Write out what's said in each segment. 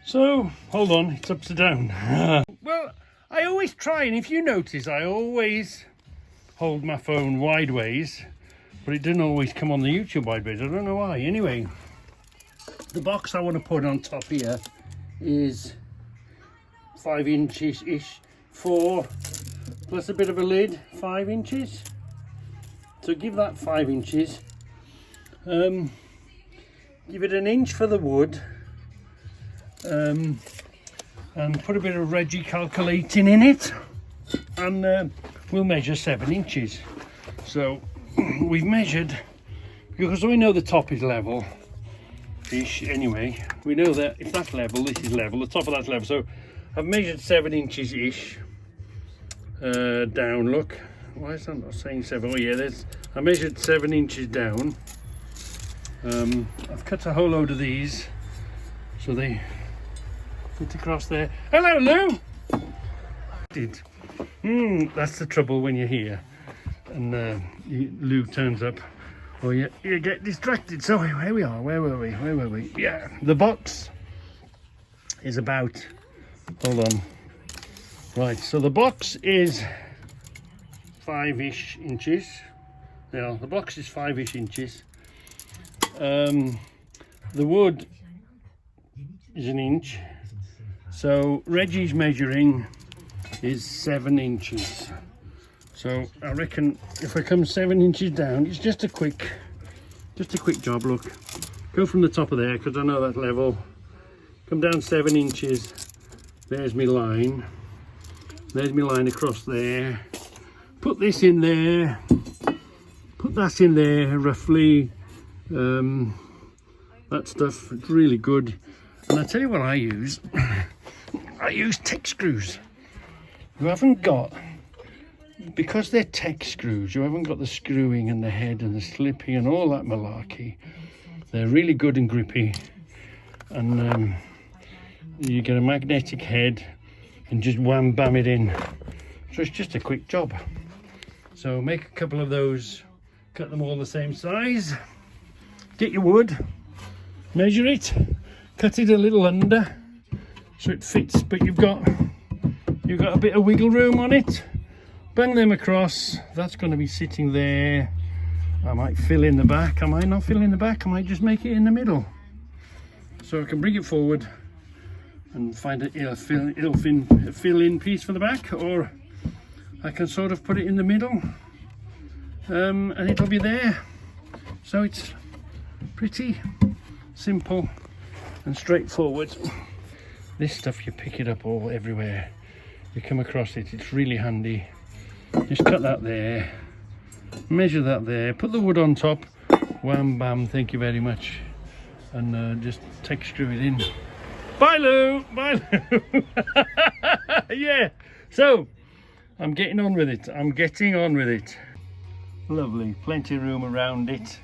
So, hold on, it's upside down. Well, I always try, and if you notice, I always hold my phone wideways, but it didn't always come on the YouTube wideways. I don't know why. Anyway, the box I want to put on top here is 5 inches-ish, 4 plus a bit of a lid, 5 inches. So give that 5 inches. Give it an inch for the wood. And put a bit of Reggie calculating in it, and we'll measure 7 inches. So we've measured, because we know the top is level ish anyway. We know that if that's level, this is level, the top of that's level. So I've measured 7 inches ish down. Look, why is that not saying 7? Oh yeah, I measured 7 inches down. I've cut a whole load of these so they fit across there. Hello, Lou. That's the trouble when you're here and Lou turns up, or you get distracted. So here we are. Where were we? Yeah, the box is about, hold on, right, so the box is 5-ish inches. Yeah, the box is 5-ish inches. The wood is an inch. So Reggie's measuring is 7 inches. So I reckon if I come 7 inches down, it's just a quick job. Look, go from the top of there, because I know that level. Come down 7 inches. There's my line. There's my line across there. Put this in there. Put that in there roughly. That stuff, it's really good. And I tell you what I use. I use tech screws. You haven't got, because they're tech screws, you haven't got the screwing and the head and the slipping and all that malarkey. They're really good and grippy, and you get a magnetic head and just wham bam it in. So it's just a quick job. So make a couple of those, cut them all the same size, get your wood, measure it, cut it a little under so it fits, but you've got a bit of wiggle room on it. Bang them across. That's going to be sitting there. I might fill in the back. I might not fill in the back. I might just make it in the middle, so I can bring it forward and find a fill-in piece for the back, or I can sort of put it in the middle, and it'll be there. So it's pretty simple and straightforward. This stuff, you pick it up all everywhere. You come across it, it's really handy. Just cut that there, measure that there, put the wood on top, wham bam, thank you very much, and just tech screw it in. Bye Lou, bye Lou. Yeah, so I'm getting on with it. Lovely, plenty of room around it.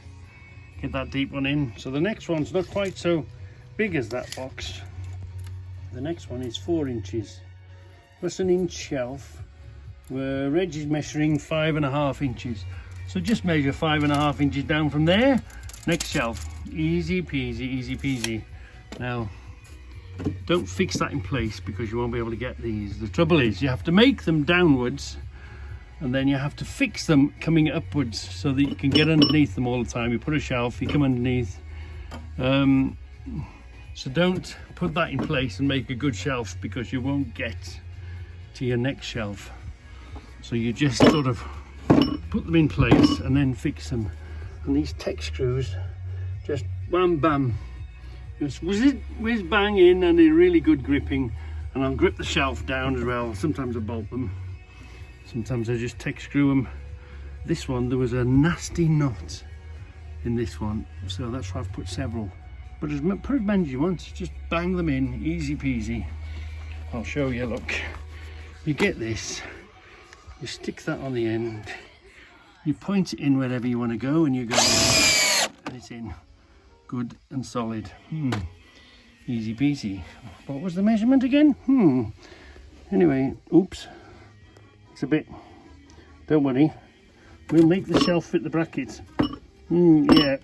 Get that deep one in. So the next one's not quite so big as that box. The next one is 4 inches plus an inch shelf, where Reggie's measuring 5.5 inches. So just measure 5.5 inches down from there. Next shelf, easy peasy, easy peasy. Now, don't fix that in place because you won't be able to get these. The trouble is you have to make them downwards, and then you have to fix them coming upwards so that you can get underneath them all the time. You put a shelf, you come underneath. So don't put that in place and make a good shelf, because you won't get to your next shelf. So you just sort of put them in place and then fix them. And these tech screws, just wham bam, just whiz bang in, and they're really good gripping. And I'll grip the shelf down as well. Sometimes I bolt them, sometimes I just tech screw them. This one, there was a nasty knot in this one, so that's why I've put several. But put as many as you want, just bang them in, easy peasy. I'll show you, look. You get this, you stick that on the end, you point it in wherever you want to go, and you go, and it's in, good and solid. Easy peasy. What was the measurement again? Anyway, oops, it's a bit, don't worry, we'll make the shelf fit the brackets. Yeah.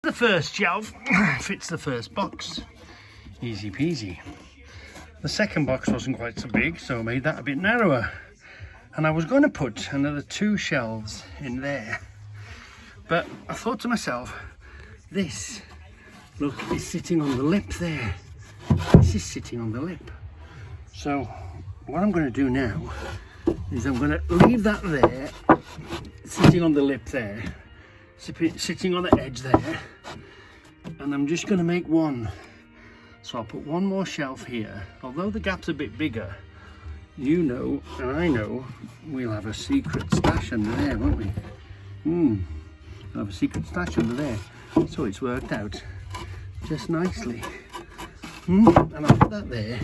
the first shelf, fits the first box, easy peasy. The second box wasn't quite so big, so I made that a bit narrower. And I was going to put another 2 shelves in there. But I thought to myself, this, look, is sitting on the lip there. This is sitting on the lip. So what I'm going to do now is I'm going to leave that there, sitting on the lip there, sitting on the edge there. And I'm just going to make one. So I'll put one more shelf here. Although the gap's a bit bigger, you know, and I know, we'll have a secret stash under there, won't we? We'll have a secret stash under there. So it's worked out just nicely. And I'll put that there,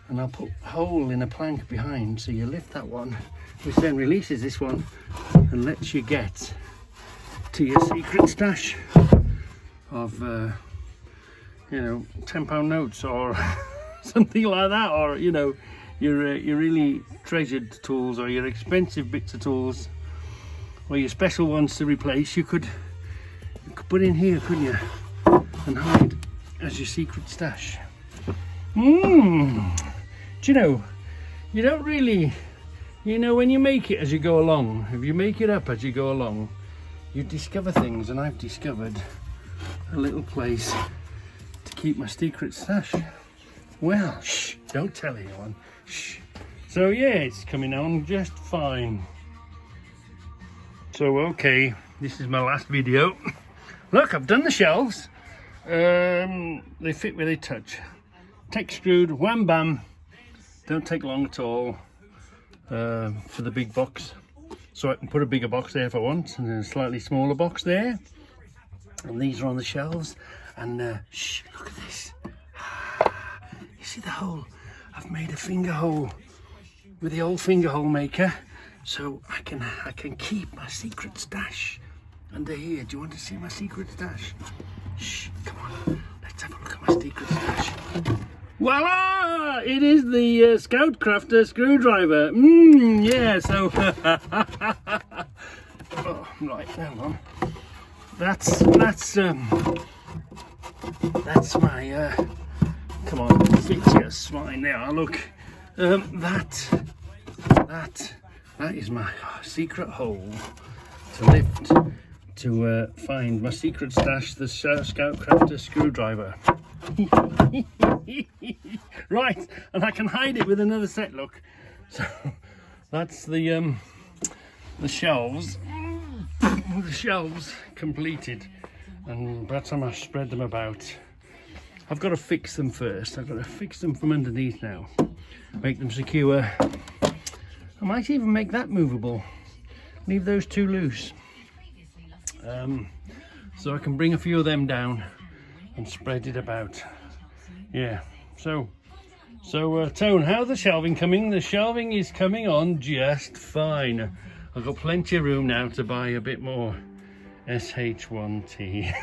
and I'll put a hole in a plank behind, so you lift that one, which then releases this one and lets you get to your secret stash of, you know, £10 notes or something like that, or, you know, your really treasured tools, or your expensive bits of tools, or your special ones to replace. You could put in here, couldn't you, and hide as your secret stash. Do you know, you don't really, you know, when you make it as you go along, if you make it up as you go along, you discover things. And I've discovered a little place to keep my secret stash. Well, shh, don't tell anyone. Shh. So yeah, it's coming on just fine. So okay, this is my last video. Look, I've done the shelves. They fit where they touch. Tech screwed, wham bam. Don't take long at all for the big box. So I can put a bigger box there if I want, and then a slightly smaller box there. And these are on the shelves. And shh, look at this. You see the hole? I've made a finger hole with the old finger hole maker, so I can keep my secret stash under here. Do you want to see my secret stash? Shh, come on, let's have a look at my secret stash. Voila! It is the Scoutcrafter screwdriver. Yeah, so oh, right, hang on. That's my come on, fix your swine there. Look, that is my secret hole to lift to find my secret stash, the Scoutcrafter screwdriver. Right, and I can hide it with another set. Look, so that's the shelves. The shelves completed, and by the time I spread them about, I've got to fix them first. I've got to fix them from underneath now, make them secure. I might even make that movable, leave those 2 loose, so I can bring a few of them down and spread it about. Yeah, so Tone, how's the shelving coming? The shelving is coming on just fine. I've got plenty of room now to buy a bit more SH1T.